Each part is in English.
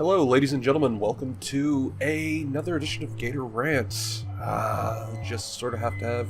Hello, ladies and gentlemen. Welcome to another edition of Gator Rants. Just sort of have to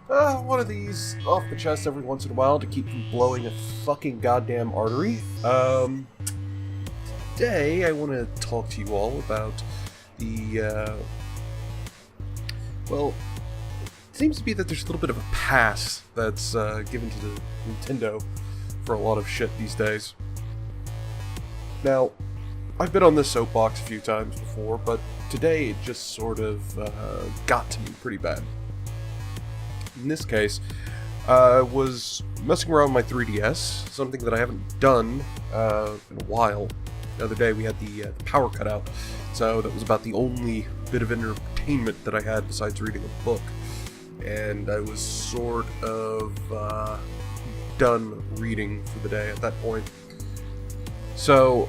have one of these off the chest every once in a while to keep from blowing a fucking goddamn artery. Today I want to talk to you all about the, well, it seems to be that there's a little bit of a pass that's given to the Nintendo for a lot of shit these days. Now, I've been on this soapbox a few times before, but today it just sort of got to me pretty bad. In this case, I was messing around with my 3DS, something that I haven't done in a while. The other day we had the power cut out, so that was about the only bit of entertainment that I had besides reading a book. And I was sort of done reading for the day at that point. So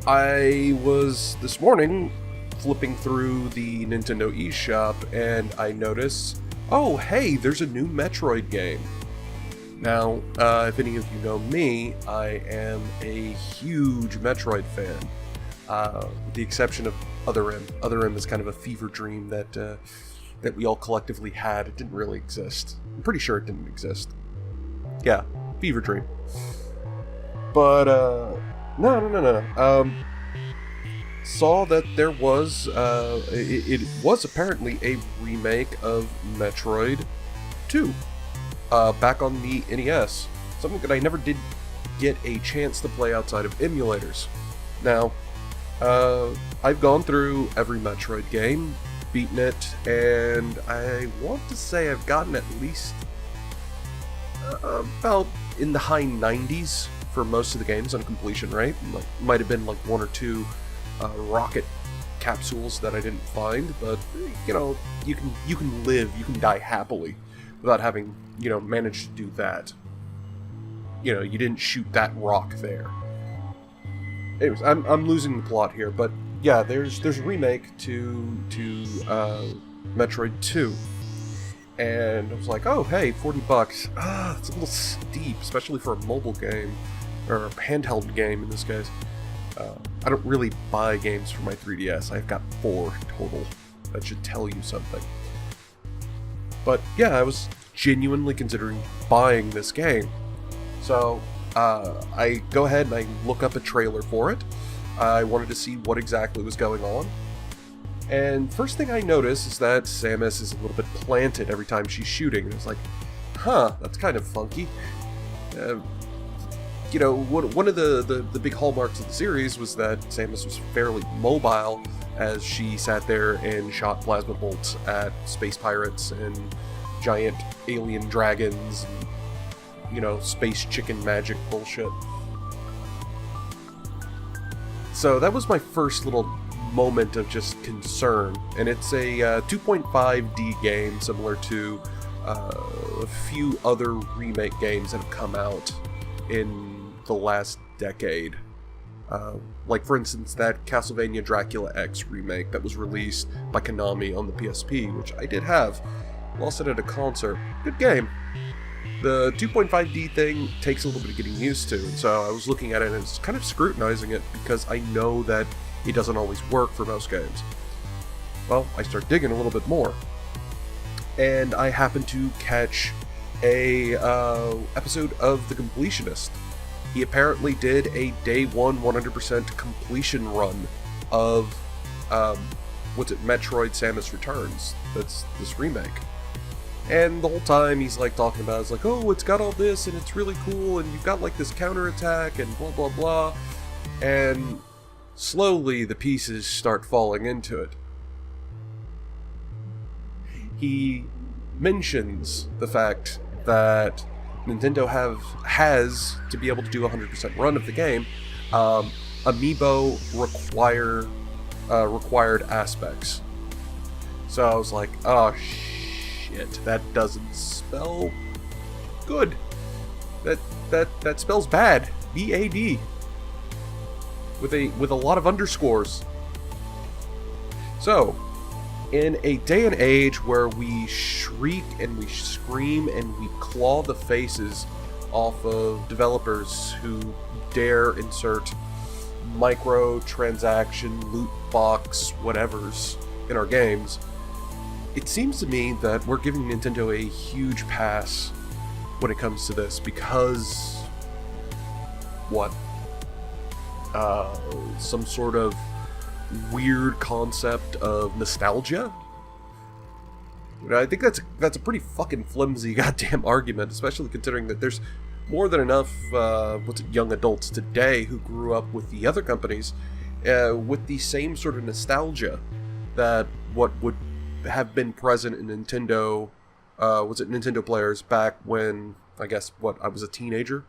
I was, this morning, flipping through the Nintendo eShop, and I noticed, oh hey, there's a new MetREEoid game. Now, if any of you know me, I am a huge MetREEoid fan. With the exception of Other M. Other M is kind of a fever dream that we all collectively had. It didn't really exist. I'm pretty sure it didn't exist. Yeah, fever dream. But, No. Saw that there was, it was apparently a remake of Metroid 2, back on the NES. Something that I never did get a chance to play outside of emulators. Now, I've gone through every Metroid game, beaten it, and I want to say I've gotten at least about in the high 90s for most of the games on completion rate. Like, might have been like one or two rocket capsules that I didn't find, but you know, you can live, you can die happily without having, you know, managed to do that. You know, you didn't shoot that rock there. Anyways, I'm losing the plot here, but yeah, there's a remake to Metroid 2. And I was like, oh hey, $40. It's a little steep, especially for a mobile game. Or a handheld game in this case. I don't really buy games for my 3DS. I've got 4 total. That should tell you something. But yeah, I was genuinely considering buying this game. So I go ahead and I look up a trailer for it. I wanted to see what exactly was going on. And first thing I notice is that Samus is a little bit planted every time she's shooting. And it's like, huh, that's kind of funky. You know, one of the big hallmarks of the series was that Samus was fairly mobile as she sat there and shot plasma bolts at space pirates and giant alien dragons and, you know, space chicken magic bullshit. So that was my first little moment of just concern, and it's a 2.5D game similar to a few other remake games that have come out in the last decade. Like, for instance, that Castlevania Dracula X remake that was released by Konami on the PSP, which I did have. Lost it at a concert. Good game. The 2.5D thing takes a little bit of getting used to, and so I was looking at it and it's kind of scrutinizing it because I know that it doesn't always work for most games. Well, I start digging a little bit more, and I happen to catch a episode of The Completionist. He apparently did a day one 100% completion run of, Metroid Samus Returns. That's this remake. And the whole time he's like talking about, it's like, oh, it's got all this and it's really cool and you've got like this counterattack and blah blah blah. And slowly the pieces start falling into it. He mentions the fact that Nintendo has, to be able to do a 100% run of the game, amiibo required aspects. So I was like, oh shit, that doesn't spell good. That spells bad. BAD. With a lot of underscores. So, in a day and age where we shriek and we scream and we claw the faces off of developers who dare insert micro-transaction, loot box, whatevers in our games, it seems to me that we're giving Nintendo a huge pass when it comes to this, because what? Some sort of weird concept of nostalgia? I think that's a pretty fucking flimsy goddamn argument, especially considering that there's more than enough young adults today who grew up with the other companies with the same sort of nostalgia that what would have been present in Nintendo Nintendo players back when I was a teenager.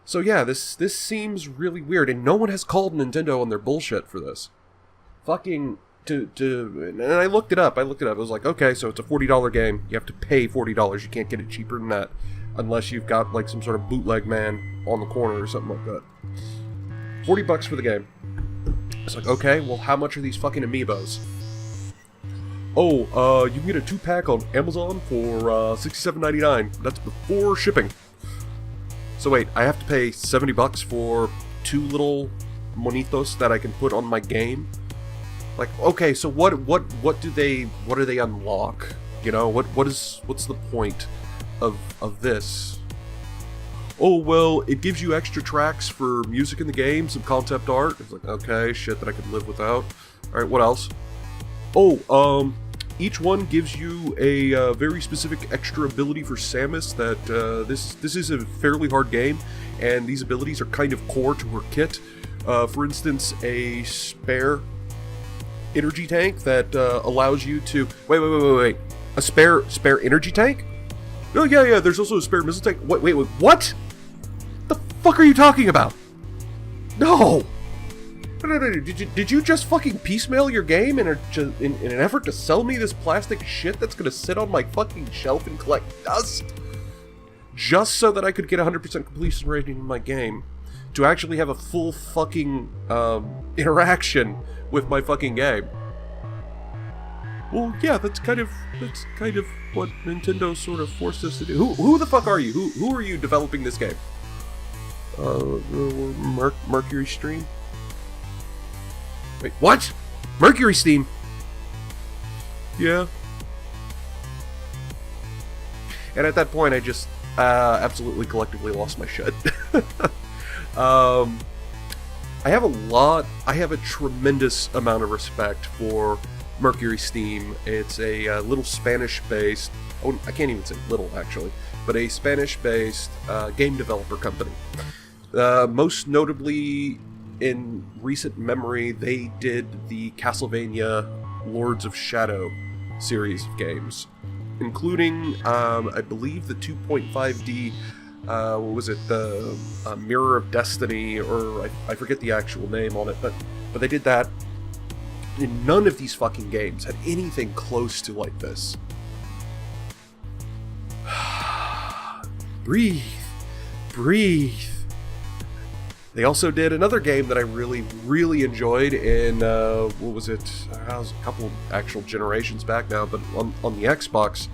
So yeah, this seems really weird, and no one has called Nintendo on their bullshit for this. Fucking and I looked it up. I was like, okay, so it's a $40 game. You have to pay $40. You can't get it cheaper than that, unless you've got like some sort of bootleg man on the corner or something like that. $40 for the game. It's like, okay, well, how much are these fucking amiibos? Oh, you can get a 2-pack on Amazon for $67.99. That's before shipping. So wait, I have to pay $70 for 2 little monitos that I can put on my game? Like, okay, so what do they unlock? You know, what's the point of this? Oh, well, it gives you extra tracks for music in the game, some concept art. It's like, okay, shit that I could live without. Alright, what else? Oh, each one gives you a very specific extra ability for Samus that, this is a fairly hard game, and these abilities are kind of core to her kit. For instance, a spare energy tank that allows you to... Wait. A spare energy tank? Oh, yeah, there's also a spare missile tank. Wait, what? The fuck are you talking about? No! Did you just fucking piecemeal your game in an effort to sell me this plastic shit that's gonna sit on my fucking shelf and collect dust? Just so that I could get 100% completion rating in my game. To actually have a full fucking interaction with my fucking game. Well, yeah, that's kind of what Nintendo sort of forced us to do. Who the fuck are you? Who are you developing this game? Mercury Stream? Wait, what? Mercury Steam? Yeah. And at that point, I just absolutely collectively lost my shit. I have a tremendous amount of respect for Mercury Steam. It's a little Spanish-based, I can't even say little actually, but a Spanish-based game developer company. Most notably, in recent memory, they did the Castlevania Lords of Shadow series of games, including, I believe, the 2.5D, what was it, the Mirror of Destiny, or I forget the actual name on it, but they did that. And none of these fucking games had anything close to like this. Breathe. They also did another game that I really, really enjoyed in, what was it? It was a couple of actual generations back now, but on the Xbox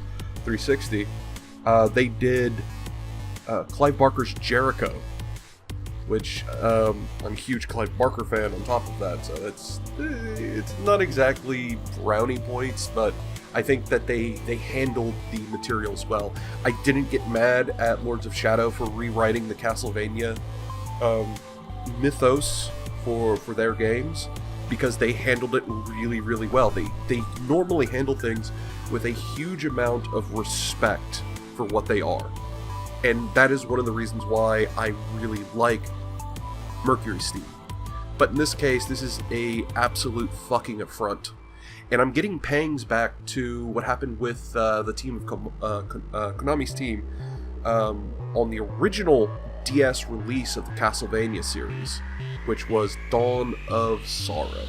360, they did Clive Barker's Jericho, which I'm a huge Clive Barker fan on top of that, so it's not exactly brownie points, but I think that they handled the materials well. I didn't get mad at Lords of Shadow for rewriting the Castlevania mythos for their games, because they handled it really, really well. They normally handle things with a huge amount of respect for what they are. And that is one of the reasons why I really like Mercury Steam. But in this case, this is a absolute fucking affront. And I'm getting pangs back to what happened with the team of Konami's team on the original DS release of the Castlevania series, which was Dawn of Sorrow.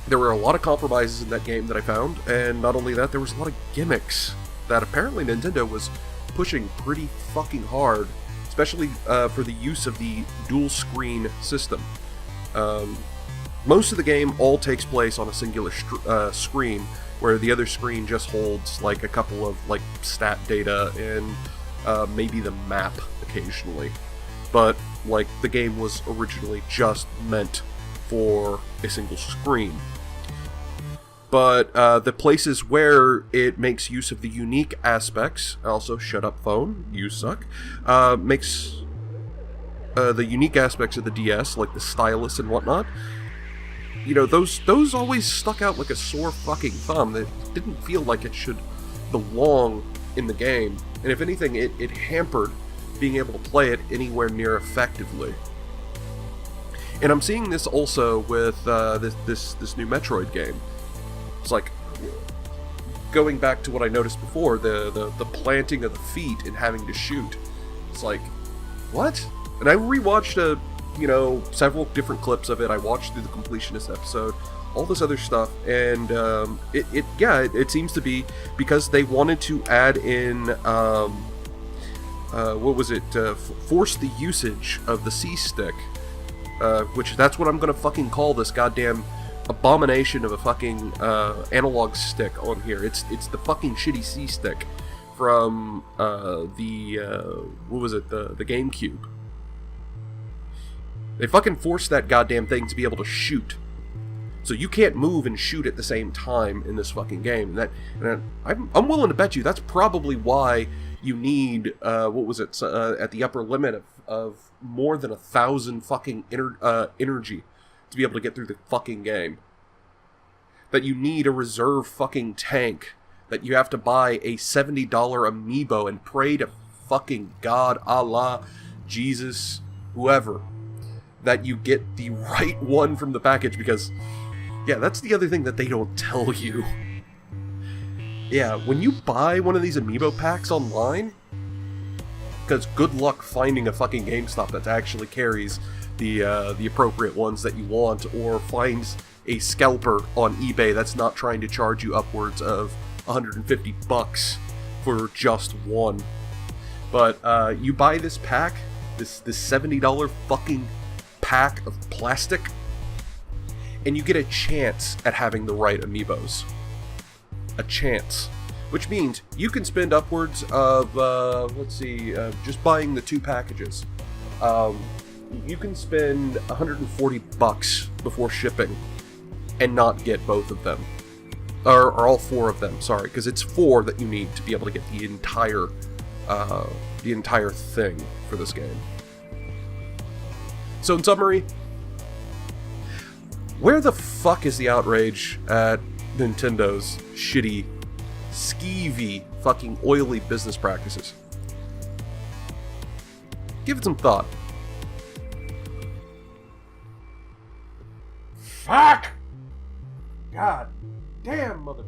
There were a lot of compromises in that game that I found, and not only that, there was a lot of gimmicks that apparently Nintendo was pushing pretty fucking hard, especially for the use of the dual screen system. Most of the game all takes place on a singular screen, where the other screen just holds like a couple of like stat data and maybe the map occasionally. but like the game was originally just meant for a single screen. But the places where it makes use of the unique aspects, also shut up phone, you suck, makes the unique aspects of the DS, like the stylus and whatnot, you know, those always stuck out like a sore fucking thumb. That didn't feel like it should belong in the game, and if anything, it hampered being able to play it anywhere near effectively. And I'm seeing this also with this new Metroid game. It's like, going back to what I noticed before, the planting of the feet and having to shoot. It's like, what? And I rewatched several different clips of it. I watched through the completionist episode, all this other stuff, and it seems to be because they wanted to add in force the usage of the C-stick, which that's what I'm gonna fucking call this goddamn abomination of a fucking analog stick on here. It's the fucking shitty C-stick from the GameCube. They fucking forced that goddamn thing to be able to shoot. So you can't move and shoot at the same time in this fucking game. And I'm willing to bet you that's probably why you need at the upper limit of more than 1,000 fucking energy to be able to get through the fucking game. That you need a reserve fucking tank. That you have to buy a $70 amiibo and pray to fucking God, Allah, Jesus, whoever, that you get the right one from the package, because, yeah, that's the other thing that they don't tell you. Yeah, when you buy one of these amiibo packs online, because good luck finding a fucking GameStop that actually carries the appropriate ones that you want, or finds a scalper on eBay that's not trying to charge you upwards of $150 for just one. But you buy this pack, this $70 fucking pack of plastic, and you get a chance at having the right amiibos. A chance. Which means you can spend upwards of, just buying the 2 packages. You can spend $140 before shipping and not get both of them. Or all 4 of them, sorry, because it's 4 that you need to be able to get the entire thing for this game. So in summary, where the fuck is the outrage at Nintendo's shitty, skeevy, fucking oily business practices? Give it some thought. Fuck! God damn, mother...